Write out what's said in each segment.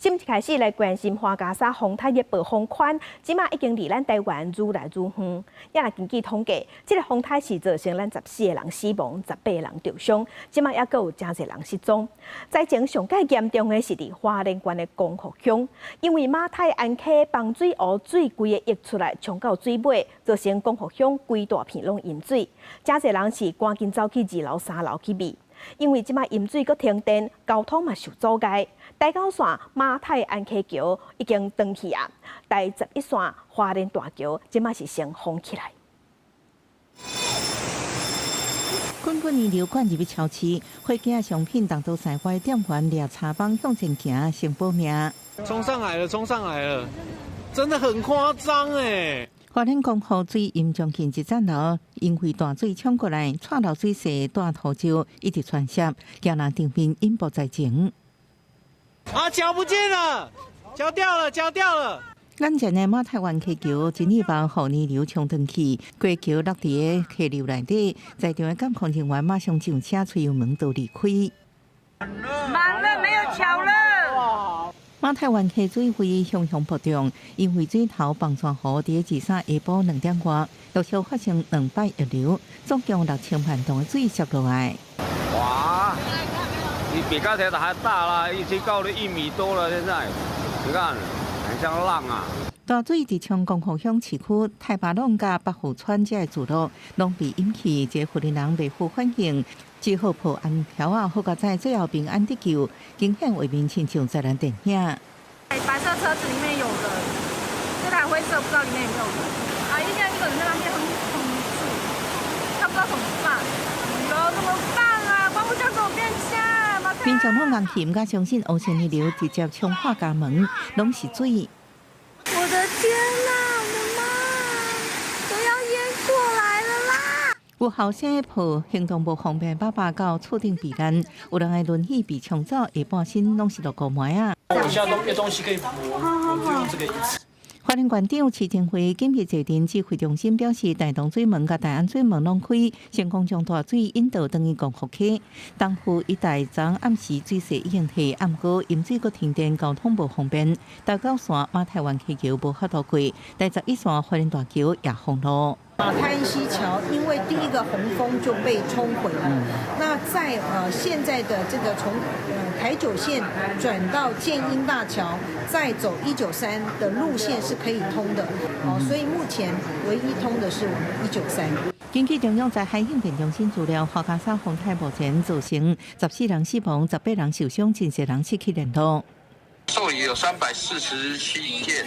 先一开始来关心花甲沙风台的暴风圈，即马已经离咱台湾愈来愈远。也若根据统计，这个风台是造成咱14个人死亡，18人受伤，即马也阁有真侪人失踪。灾情上介严重的是伫花莲县的光复乡，因为马太安溪放水湖水规个溢出来，冲到水尾，造成光复乡规大片拢淹水，真侪人是赶紧走去2楼、3楼去避。因为即马淹水阁停电，交通嘛受阻碍。大高线马太安溪桥已经断去啊，第11线花莲大桥即马是先封起来。滚滚泥流灌入去超市，货架商品大多晒坏，店员抓茶帮向前行，先保命。冲上来了，冲上来了，真的很夸张哎！花莲光复水严重近一站楼，因为大水冲过来，串流水势大土石一直传涉，惊人地面淹没在前。啊，桥不见了，桥掉了，桥掉了。咱前的马太湾溪桥一日把雨泥流冲断去，过桥落伫个溪流内底，在场的监控人员马上上车催油门都离开。满了，没有桥了。马太湾溪水位向暴涨，因为水头棒泉湖伫23下晡2点外，陆续发生2摆溢流，总共6000万吨的水泄落来。哇！你比刚才的还大啦，已经高了1米多了。现在，你看，很像浪啊！大水伫冲光复乡市区太巴弄甲北湖村这的住路，拢被淹去，这湖人人袂负反应。只好破安条啊，好佳在最后平安得救，惊险为民亲像灾难电影。白色车子里面有人，这台灰色不知道里面有没有人。啊，现在一个人在那边冲刺，他不知道怎么办。哟，怎么办啊？光复乡怎么变下？民众拢人气，毋敢相信乌线泥流直接冲破家门，拢是水。我的天哪！我的妈！都要淹过来了啦！有后生抱行动不方便爸爸到厝顶避难，有人的轮椅被冲走，下半身拢是落古霾啊。我现在都没有东西可以扶，我就用这个椅子。花莲县长徐正辉今日坐镇指挥中心表示，大同水门甲大安水门拢开，成功将大水引导等于光复溪。东湖一带昨暗时水势已经退，暗过淹水阁停电，交通不方便。大高线马太湾溪桥无法度过，第11线花莲大桥也封路。马太安溪桥因为第一个洪峰就被冲毁了，那在现在的这个从台九线转到建英大桥，再走193的路线是可以通的，所以目前唯一通的是193。根据中央灾害应变中心资料，花甲山风台目前造成14人死亡，18人受伤，真侪人失去联络。受理有347件。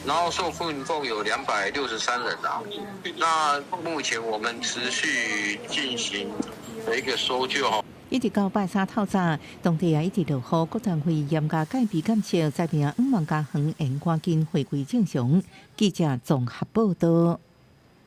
然后受困共有263人啊。那目前我们持续进行的一个搜救哈。一直到拜三透早，当地也一直落雨，国团会严格戒备监测，灾民5万家园沿赶紧回归正常。记者综合报道。